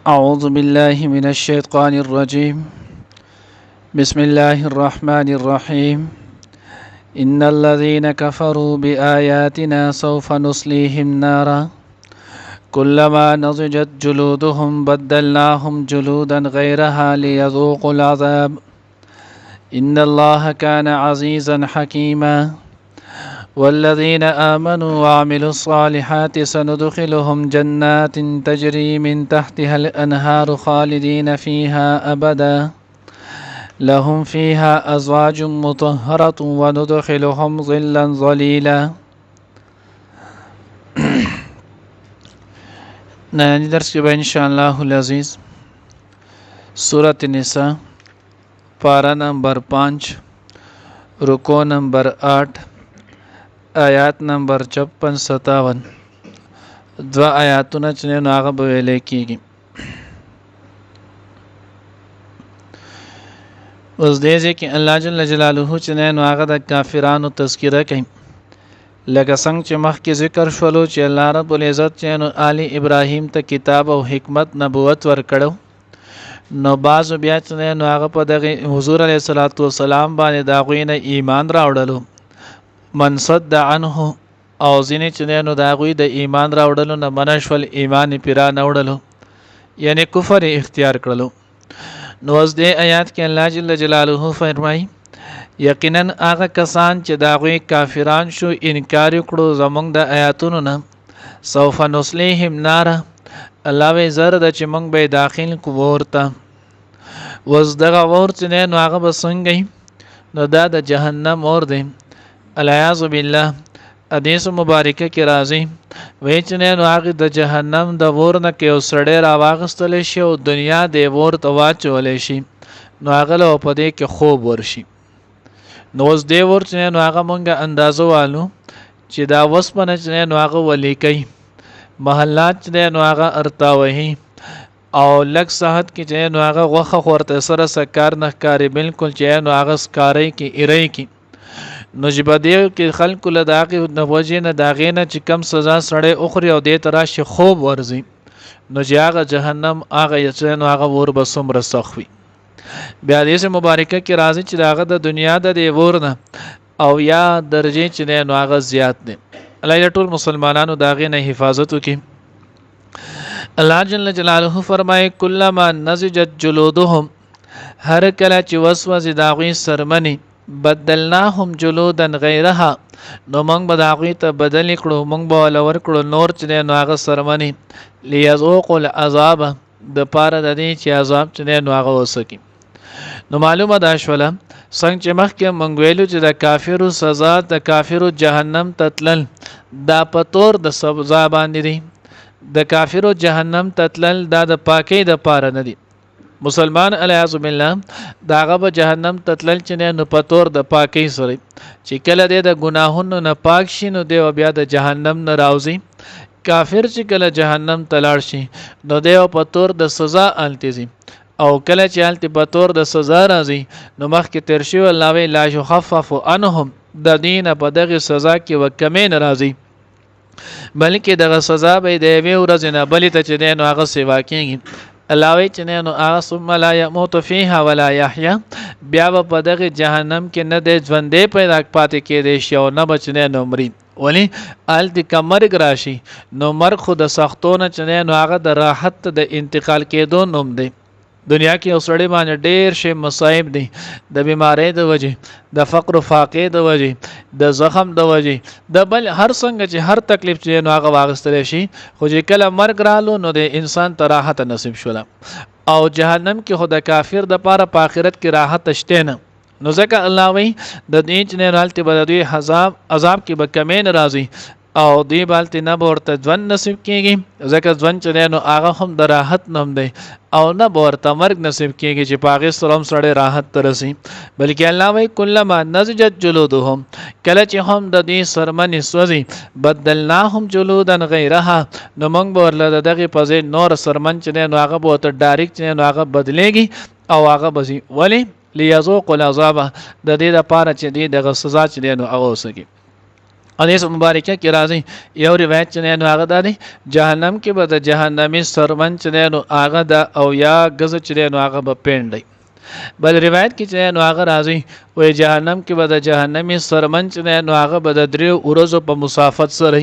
أعوذ بالله من الشيطان الرجيم بسم الله الرحمن الرحيم إن الذين كفروا بآياتنا سوف نصليهم نارا كلما نضجت جلودهم بدلناهم جلودا غيرها ليذوقوا العذاب إن الله كان عزيزا حكيما والذين آمنوا وعملوا الصالحات سندخلهم جنات تجري من تحتها الأنهار خالدين فيها أبدا لهم فيها أزواج مطهرة وندخلهم ظلا ظليلا. نانی درس کې به ان شاء الله العزیز سورۃ النساء پارا نمبر 5 رکو نمبر 8 آیات نمبر 56-57 دو آیاتونه چې نو هغه به ویل کېږي. اوس دې کې الله جل جلاله چې نو هغه د کافرانو تذکرہ کوي لکه څنګه چې مخکې ذکر شولو چې الله رب العزت چې نو آل ابراهیم ته کتاب او حکمت نبوت ورکړو نو بعض بیا چې نو هغه په دغه حضور علیه الصلاۃ والسلام باندې دا غوینه ایمان راوړلو من صد عنه او ځینې چې نو دا غوی د ایمان راوړلو نه منشول ایمان پیرا نه وړلو یعنی کفر اختیار کړلو. نو اوس دې آیات کې الله جل جلاله فرمایي یقینا هغه کسان چې دا غوی کافران شو انکار وکړو زمونږ د آیاتونو نه سوف نصلیهم نار الله وی زر د چې مونږ به داخل کو ورته وز دغه ور چې نو هغه بسنګي نو دا د جهنم اور دی الیاذ بالله. حدیث مبارکه کې راځي وای چې نو هغه د جهنم د ور نه کې وسړې را واغستل شي او دنیا د ور ته واچول شي نو هغه له په دې کې خوب ورشي. نو اوس دې ور چې نو هغه مونږه اندازو والو چې دا وسپنه چې نو هغه ولیکي محلات چې نو هغه ارتاوهي او لک صحت کې چې نو هغه غوخه خورته سره سکار نه کاری بالکل چې نو هغه سکاري کې ایري کې نو جبدیو کې خلق له داغه د وجه نه داغه نه چې کم سزا سړی اخري او دې تراشه خوب ورزي نو چې هغه جهنم هغه یې نو هغه ور بسوم رسخوي. بیا دې مبارکه کې راځي چې داغه د دنیا د دې ورنه او یا درجه چې نو هغه زیات دي. الله ټول مسلمانانو داغه نه حفاظت وکړي. الله جل جلاله فرمایي کلما نضجت جلودهم هر کله چې وسوسه داغوي سرمنی بدلناهم جلودا غیرها نو موږ به داغوی ته بدل کړو موږ به ولور کړو نور چې نو هغه سرمنی ليذوقوا العذاب د پاره د دې چې عذاب چې نو هغه وسکي. نو معلومه ده شوله څنګه چې مخکې موږ ویلو چې د کافرو سزا د کافرو جهنم تتلل دا پتور د سزا باندې دي د کافرو جهنم تتلل دا د پاکي د پاره نه دي. مسلمان الیاذ بالله داغه به جهنم تتلل چې نو پتور د پاکي سره چې کله د ګناهونو نه پاک شي نو دی بیا د جهنم نه راوځي. کافر چې کله جهنم تلاړ شي نو دی پتور د سزا التزي او کله چې الته پتور د سزا راځي نو مخکې تر شي الله وی لا يخفف عنهم د دین په دغه سزا کې وکمه ناراضي بلکې دغه سزا به دی وی ورځ نه بلې ته چې نو هغه سیوا کیږي. الله وی چې نو هغه ثم لا يموت فيها ولا يحيى بیا په دغه جهنم کې نه د ژوندې پیدا پاتې کېدې شي او نه بچنه نو مري ولی ال د کمرګ راشي نو مرګ خو د سختونه چې نو هغه د راحت د انتقال کېدو نوم دی. دنیا کې اوسړې باندې ډېر شي مصايب دي د بیماری د وجه د فقر او فاقې د وجه د زخم د وجه د بل هر څنګه چې هر تکلیف چې نو هغه واغستل شي خو چې کله مرګ رالو نو د انسان ته راحت نصیب شوله او جهنم کې خو د کافر د پاره په آخرت کې راحت شته نه. نو ځکه الله وی د دې چې نه رالته بدوي عذاب کې به کمین راځي او دی بالته نه ورته ځوان نصیب کیږي ځکه ځوان چې نو هغه هم د راحت نوم دی او نه ورته مرګ نصیب کیږي چې پاغه سلام سره راحت ترسي بلکې الله وی کلما نضجت جلودهم کله چې هم د دې سرمنې سوځي بدلناهم جلودا غیرها نو موږ ورله دغه پځې نور سرمن چې نو هغه به ته ډایرکټ نو هغه بدلېږي او هغه بزي ولی ليذوقوا العذاب د دې لپاره چې دغه سزا چې نو هغه وسګي. حدیث مبارکه کې راځي یو روایت چې نو هغه د جهنم کې به د جهنمی سرمن چې نو هغه د او یا غز چې نو هغه به پیندي بل روایت کې چې نو هغه راځي وې جهنم کې به د جهنمی سرمن چې نو هغه به د دریو ورځو په مسافت سره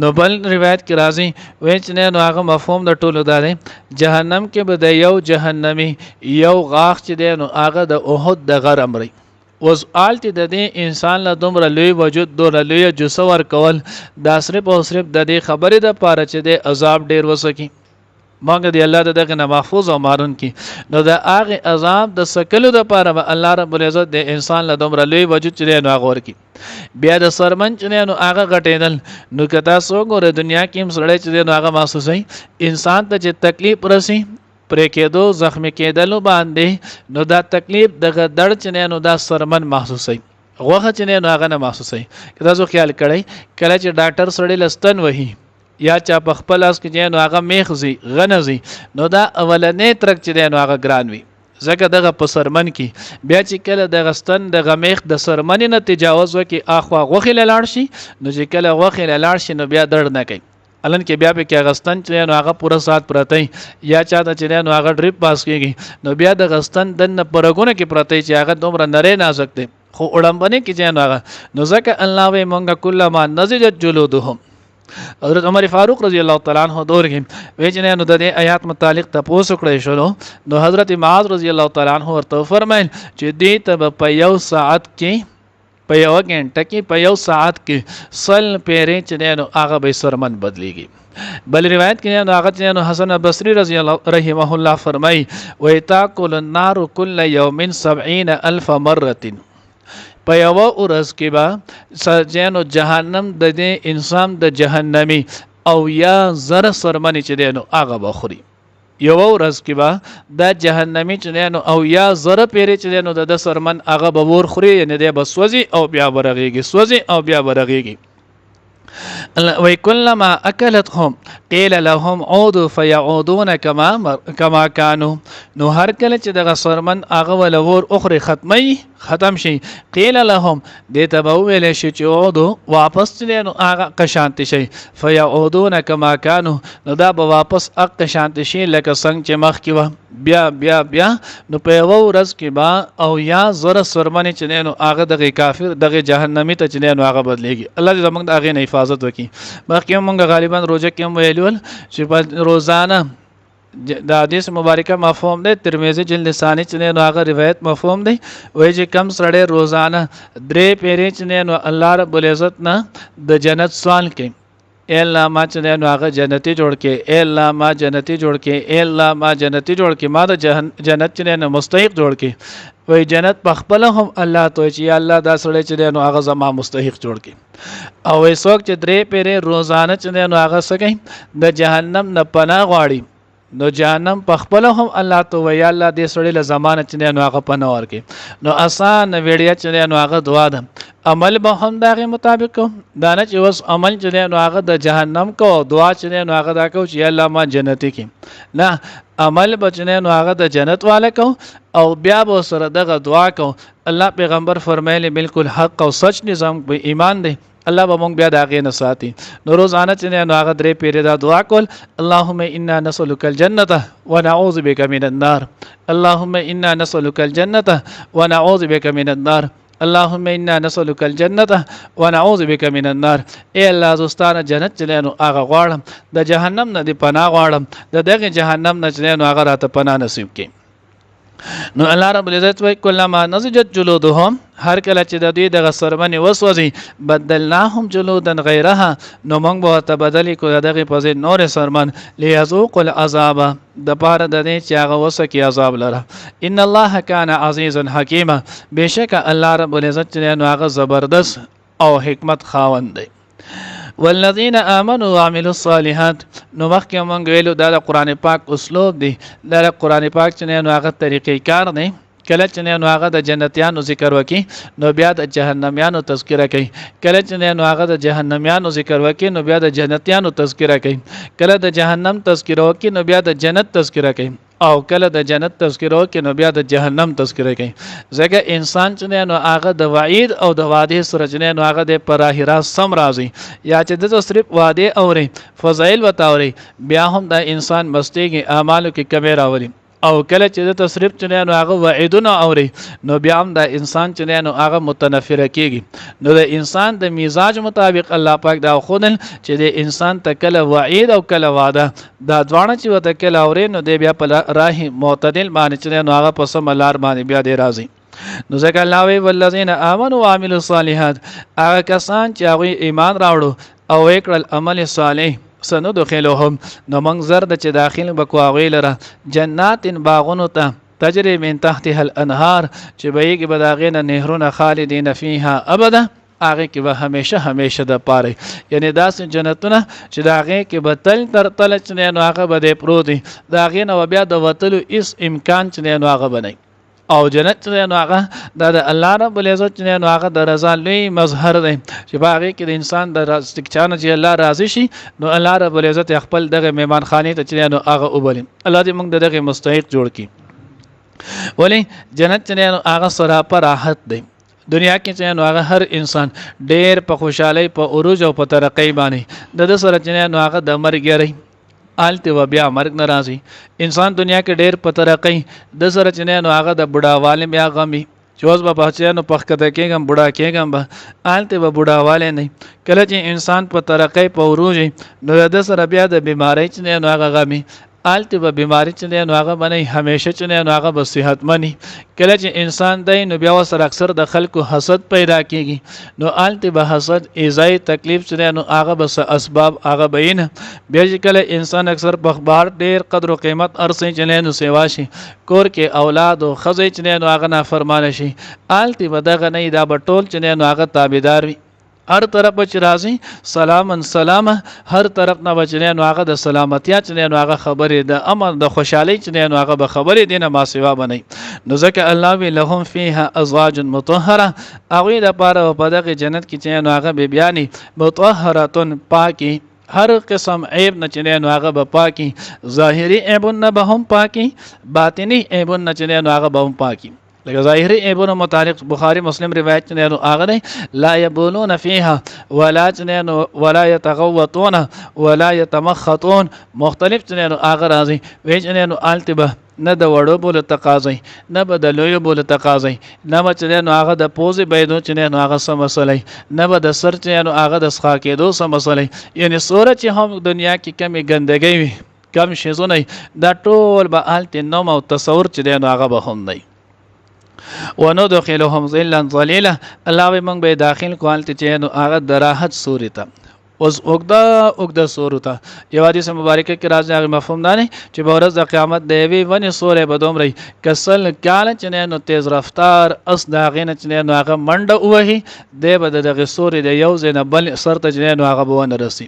نو بل روایت کې راځي وې چې نو هغه مفهوم د ټولو دا دی جهنم کې به د یو جهنمی یو غاښ چې نو هغه د احد د غر امري وز آلتی د دې انسان له دومره لوی وجود دومره لوی جسه ورکول دا صرف او صرف د دې خبرې د پاره چې د عذاب ډیر وسکی مونږ دی الله دغه نه محفوظ او مارون کی نو د هغه عذاب د سکلو د پاره به الله رب العزت د انسان له دومره لوی وجود چې نو غور کی بیا د سرمن چې نو هغه غټیدل نو کتا سو ګوره دنیا کې هم سړی چې نو هغه محسوسي انسان ته چې تکلیف رسی پرې کېدو زخمی کېدلو باندې نو دا تکلیف دغه دړ چې نو دا سرمن محسوسي غوخه چې نو هغه نه محسوسي کدا زو خیال کړئ کله چې ډاکټر سړی لستن وهي یا چا په خپل اس کې نو هغه میخزي غنزي نو دا اولنې ترک چې نو هغه ګران وي زکه دغه په سرمن کې بیا چې کله د غستن د غمیخ د سرمن نه تجاوز وکي اخوا غوخه لاړ شي نو چې کله غوخه لاړ شي نو بیا درد نه کوي الان کې بیا به کې غستن چې نو هغه پوره سات پرته یا چاته چې نو هغه ډریپ پاس کیږي نو بیا د غستن دن پرګونه کې پرته چې هغه دومره نری نازک دي خو اړمبنه کې چې نو هغه نو ځکه الله وي مونږه کله ما نزجت جلودهم حضرت عمر فاروق رضی الله تعالی عنہ دور کې وی چې نو د دې آیات متعلق تاسو کړی شلو نو حضرت معاذ رضی الله تعالی عنہ ورته فرمایل چې دې ته په یو ساعت کې په یو غنټه کې په یو ساعت کې سل پیرې چې نو هغه به سرمن بدلیږي بل روایت کې نو هغه چې نو حسن بصری رضی الله رحمه الله فرمای و تاکل النار كل يوم 70,000 مره په یو ورځ کې با سجنو جهنم د دې انسان د جهنمی او یا زر سرمن چې نو هغه بخوري یو ورځ کې با د جهنمی چې نو او یا زره پیرې چې نو د سرمن هغه به ور خوري یعنی د بسوځي او بیا برغيږي سوځي او بیا برغيږي وی کلما اکلتهم قیل لهم عودوا فيعودون كما كانوا نو هر کله چې د سرمن هغه ول ور اخري ختم شي قیل لهم دې ته به ویل شي چې عودوا واپس نو هغه قشانت شي فيعودون كما كانوا نو دا به واپس اق قشانت شي لکه څنګه چې مخ کې و بیا نو په یو ورځ کې با او یا زره سرمن چې نو هغه د کافر د جهنمی ته چې نو هغه بدلېږي الله دې زموږ د هغه نه حفاظت وکړي مخکې موږ غالبا روزه کې هم ویلول چې په روزانه د حدیث مبارکه مفهوم دی ترمذی جلد ثانی چې نو هغه روایت مفهوم دی وایي چې کم سړی روزانه درې پیرې چې نو الله رب العزت نه د جنت سوال کوي اے الله ما چې نو هغه جنتی جوړ کې اے الله ما جنتی جوړ کې اے الله ما جنتی جوړ کې ما د جنت چې نو مستحق جوړ کې وای جنت په خپل هم الله ته چې الله دا سړی چې نو هغه زما مستحق جوړ کې او څوک چې درې پیرې روزانه چې نو هغه سګي د جهنم نه پناه غواړي نو جهنم په خپل هم الله ته وی الله دې سړی له زمانه چې نو هغه پناه ورکي نو آسان ویډیا چې نو هغه دعا ده عمل به هم دغه مطابق دا نه چې وس عمل چې نو هغه د جهنم کو دعا چې نو هغه دا کو چې الله ما جنتی کی نه عمل بچنه نو هغه د جنت والا کو او بیا به سره دغه دعا کو الله پیغمبر فرمایلی بالکل حق او سچ نظام په ایمان دی الله به مونږ بیا د هغې نه ساتي نو روزانه چې نو هغه درې پیرې دا دعا کول اللهم انا نسألك الجنه ونعوذ بك من النار اللهم انا نسألك الجنه ونعوذ بك من النار اللهم انا نسألك الجنه ونعوذ بك من النار اے الله زستانه جنت چې نو هغه غواړم د جهنم نه دی پناه غواړم د دغه جهنم نه چې نو هغه راته پناه نصیب کړي نو الله رب العزت وی کلما نضجت جلودهم هر کله چې د دوی د سرمن وسوځي بدلناهم جلودا غیرها نو موږ به ته بدلی کو دغه په نور سرمن ليذوق العذاب د پاره د دې چې هغه وسکی عذاب لره ان الله کان عزیزا حکیما بشک الله رب العزت نو هغه زبردست او حکمت خاوند دی والذین آمنوا وعملوا الصالحات نو مخکې مونږ ویلو دا د قرآن پاک اسلوب دی دا د قرآن پاک چې نو هغه طریقې کار دی کله چې نو هغه د جنتیانو ذکر وکي نو بیا د جهنميانو تذکرہ کوي کله چې نو هغه د جهنميانو ذکر وکي نو بیا د جنتیانو تذکرہ کوي کله د جهنم تذکرہ وکي نو بیا د جنت تذکرہ کوي او کله د جنت تذکرہ وکي نو بیا د جهنم تذکرہ کوي ځکه انسان چې نو هغه د وعید او د وعده سره چې نو هغه د پراهرا سم راځي یا چې د صرف وعده اوري فضایل وتاوري بیا هم د انسان مستيږي اعمالو کې کمی راولي او کله چې د تصریف چې نو هغه وعیدونه اوري نو بیا هم د انسان چې نو هغه متنفر کیږي نو د انسان د مزاج مطابق الله پاک دا خودل چې د انسان ته کله وعید او کله وعده دا ځوانه چې وته کله اوري نو د بیا په راه معتدل باندې چې نو هغه په سم لار باندې بیا دی راځي نو ځکه الله وی والذین آمنوا وعملوا الصالحات هغه کسان چې هغه ایمان راوړو او وکړل عمل صالح سندخلهم نو موږ زر د چې داخل بکوا غیلره جنات باغونو ته تجري من تحتها الانهار چې بهږي بداغین نهرونه خالدین فیها ابدا هغه کې به همیشه د پاره یعنی داس جنتونه چې داغه کې به تل تر تل چې نو هغه به پروت دي داغه نو بیا د وتلو اس امکان چې نو هغه بنئ او جنت چې نو هغه د الله رب العزت چې نو هغه د رضا لوی مظهر دی چې باغې کې د انسان د راستکچانه چې الله راضي شي نو الله رب العزت خپل دغه میهمان خانه ته چې نو هغه وبلي الله دې موږ دغه مستحق جوړ کړي ولی جنت چې نو هغه سره پر راحت دی دنیا کې چې نو هغه هر انسان ډېر په خوشحالي په عروج او په ترقۍ باندې د سره چې نو هغه د مرګ لري آلته و بیا مرګ ناراضي انسان دنیا کې ډېر په ترقۍ د سره چې نو هغه د بډاواله بیا غمي چوز به پخچانو پخکته کېږم بډا کېږم به آلته و بډاواله نه کله چې انسان په ترقۍ په عروج نو د سره بیا د بیماری چې نو هغه غمي آلته به بیماری چې نو هغه باندې همیشه چې نو هغه به صحت منی کله چې انسان دی نو بیا وسره اکثر د خلکو حسد پیدا کیږي نو آلته به حسد ایزای تکلیف چې نو هغه بس اسباب هغه بین بیا چې کله انسان اکثر په اخبار ډیر قدر او قیمت ارسې چې نو سیوا شي کور کې اولاد او خزې چې نو هغه نافرمانه شي آلته به دغه نه دا بټول چې نو هغه تابعدار وي هر طرف چې راځي سلام سلام هر طرف نه بچنه نو هغه د سلامتیا چې نو هغه خبره د امن د خوشحالي چې نو هغه به خبره دینه ما سیوا بنئ نو ځکه الله وی لهم فيها ازواج مطهره هغه د پاره په دغه جنت کې چې نو هغه به بیانې مطهره پاکي هر قسم عیب نه چې نو هغه به پاکي ظاهري عیب نه به هم پاکي باطني عیب نه چې نو هغه به هم پاکي لکه ظاهری عیبونو متعلق بخاری مسلم روایت نه هغه لا يبولون فيها ولا يتغوطون ولا يتمخطون مختلف نه هغه راځي وې نه التبه نه د وړو بوله تقاضي نه به د لوی بوله تقاضي نه به چې نو هغه د پوزې بيدو چې نو هغه سم مسلې نه به د سر چې نو هغه د ښا کېدو سم مسلې یعنی سوره چې هم دنیا کې کمی ګندګي وي کم شیزونه دا ټول به الته نوم او تصور چې نو هغه به هم دی وندخلهم ظلا ظليلا الله موږ به داخل کوالته چې نو هغه د راحت سوري ته اوس اوګدا سورته یو حدیث مبارکه کې راځي هغه مفهوم دانه چې په ورځ د قیامت دی وی ونی سورې بدومري کسل کال چې نو تیز رفتار اس داغې نه چې نو هغه منډه وهي دی به دغه سورې د یو ځنه بل سر ته چې نو هغه بونه رسي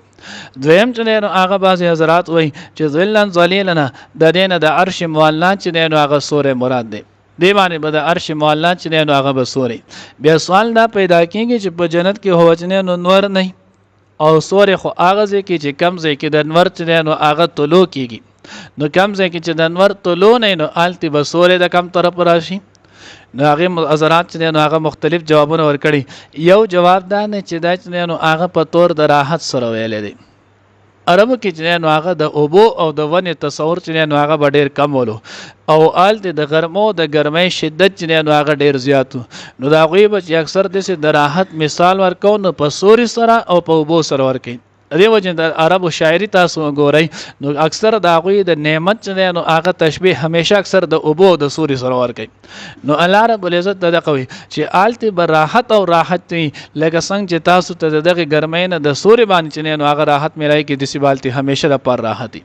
دویم چې نو هغه بعضی حضرات وای چې ظلن ظلیلنا د دینه د عرش مولا چې نو هغه سورې مراد دی دی باندې به د عرش مولا چې نو هغه بسوري بیا سوال دا پیدا کیږي چې په جنت کې هوچنه نو نور نه او سوري خو هغه ځکه چې کم ځکه د نور چې نو هغه طلوع کیږي نو کم ځکه چې د نور طلوع نه نو آلتی بسوري د کم طرف راشي نو هغه حضرات چې نو هغه مختلف جوابونه ورکړي یو جواب دا نه چې دا چې نو هغه په تور د راحت سره ویل دي عربو کې چې نو هغه د اوبو او د ونې تصور چې نو هغه ډېر کم ولو او آلته د ګرمو د ګرمۍ شدت چې نو هغه ډېر زیاتو نو دا غویب چې اکثر د راحت مثال ورکو نو په سوري سره او په اوبو سره ورکي دی وجه د عربو شاعري تاسو ګورئ نو اکثر د غوی د نعمت چې نو هغه تشبیه همیشه اکثر د اوبو د سوري سره ورکي نو الله رب العزت د قوي چې آلته براحت او راحت لکه څنګه چې تاسو ته دغه ګرمۍ نه د سوري باندې چې نو هغه راحت ملای کی د سیبالتي همیشه د پر راحتي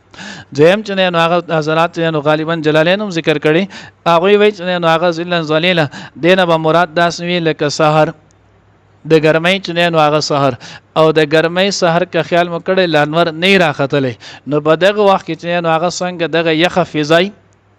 زم چې نو هغه حضرات نو غالبا جلالین هم ذکر کړي هغه وی چې نو هغه ذلن ذلیله دینه به مراد داس وی لکه سحر د ګرمۍ چې نو هغه سحر او د ګرمۍ سحر کا خیال مکړه لانور نه راختلې نو په دغه وخت کې چې نو هغه څنګه دغه یخ فضای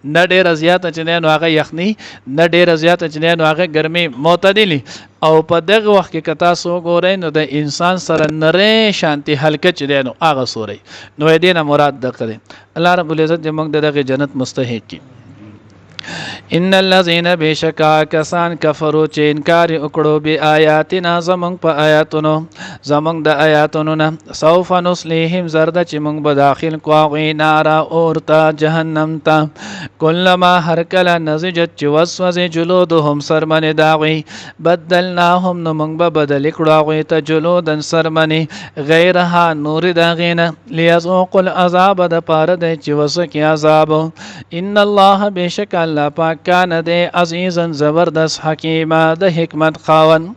نه ډېره زیاته چې دی نو هغه یخني، نه ډېره زیاته چې دی نو هغه ګرمي، معتدلي. او په دغه وخت کې که تاسو وګورئ نو د انسان سره نری شانتي هلکه چې دی نو هغه سوری. نو دې نه مراد دغه دی. الله رب العزت دې موږ دغه جنت مستحق کړي. ان الذين بشکا کسان کفرو چې انکار وکړو به آیاتنا زمونږ په آیاتونو، زمونږ د آیاتونو نه، سوف نصلیهم زرد چې موږ به داخل کوو نارا اورتا جهنم ته، کلما هر کله نزجت چې وسوسه جلودهم سرمنې داغوي، بدلناهم نو موږ به بدل کړو هغوی ته جلودن سرمنې غیرها نور داغینه، لیذوقوا العذاب د پاره دی چې وسکي عذاب. ان الله بشک الله پاک کان دے عزیزا زبردست حکیما د حکمت خاون.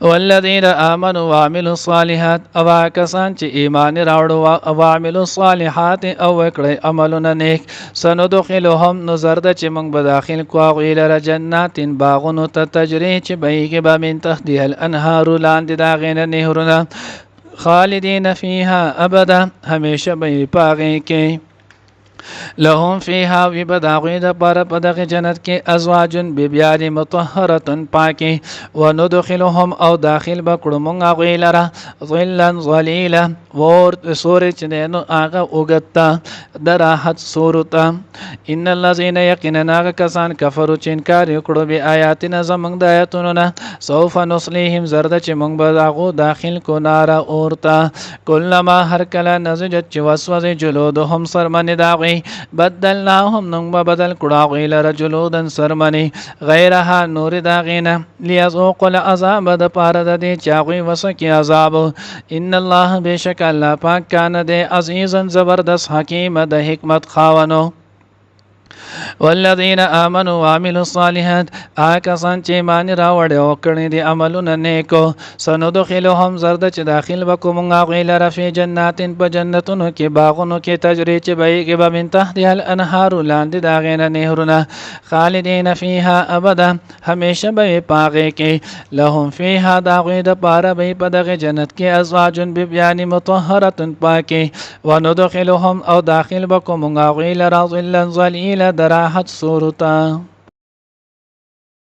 والذین آمنوا وعملوا الصالحات او کسان چې ایمان راوړو او عملوا الصالحات او وکړي عملونه نیک، سندخلهم نو زرد چې موږ به داخل کوو الى جنات باغونو ته تجری چې بهیږي به من تحتها الانهار لاندې د هغې نه نهرونه، خالدین فیها ابدا همیشه به پاغې کې، لهم فيها وبداغي د پر په دغه جنت کې ازواجن بیبیان مطهره پاکي، وندخلهم او داخل بکړو مونږ غوی لره ظلا ظلیلا ور سورې چې نو هغه وګتا د راحت سورته. ان الذين يقيننا کسان کفروا چې انکار وکړو به آیاتنا زمونږ د آیاتونو نه، سوف نصلیهم زرد چې مونږ به داغو داخل کو نارا اورتا، کلما هر کله نزجت چې وسوسه جلودهم سرمنې داغوي، بدلناهم نو بدل کړه غوی لره جلودن سرمنی غیرها نور داغینه، لیذوقوا العذاب د پاره د دې چې هغوی وسکي عذاب. ان الله بشک الله پاک کان دی عزیزا زبردست حکیم د حکمت خاونو. والذین آمنوا وعملوا الصالحات آکسان چې ایمان راوړي او کړي دي عملونه نیکو، سندخلهم زرد چې داخل وکړو موږ هغوی لره فی جناتین په جنتونو کې باغونو کې تجری چې بهیږي به من تحتها الانهار لاندې د هغې نه نهرونه، خالدین فیها ابدا همیشه به په هغې کې، لهم فیها د هغوی دپاره به په دغې جنت کې ازواجن بیبیانې مطهرة پاکې، وندخلهم او داخل وکړو موږ هغوی لره ظلا ظلیلا د راحت سورته.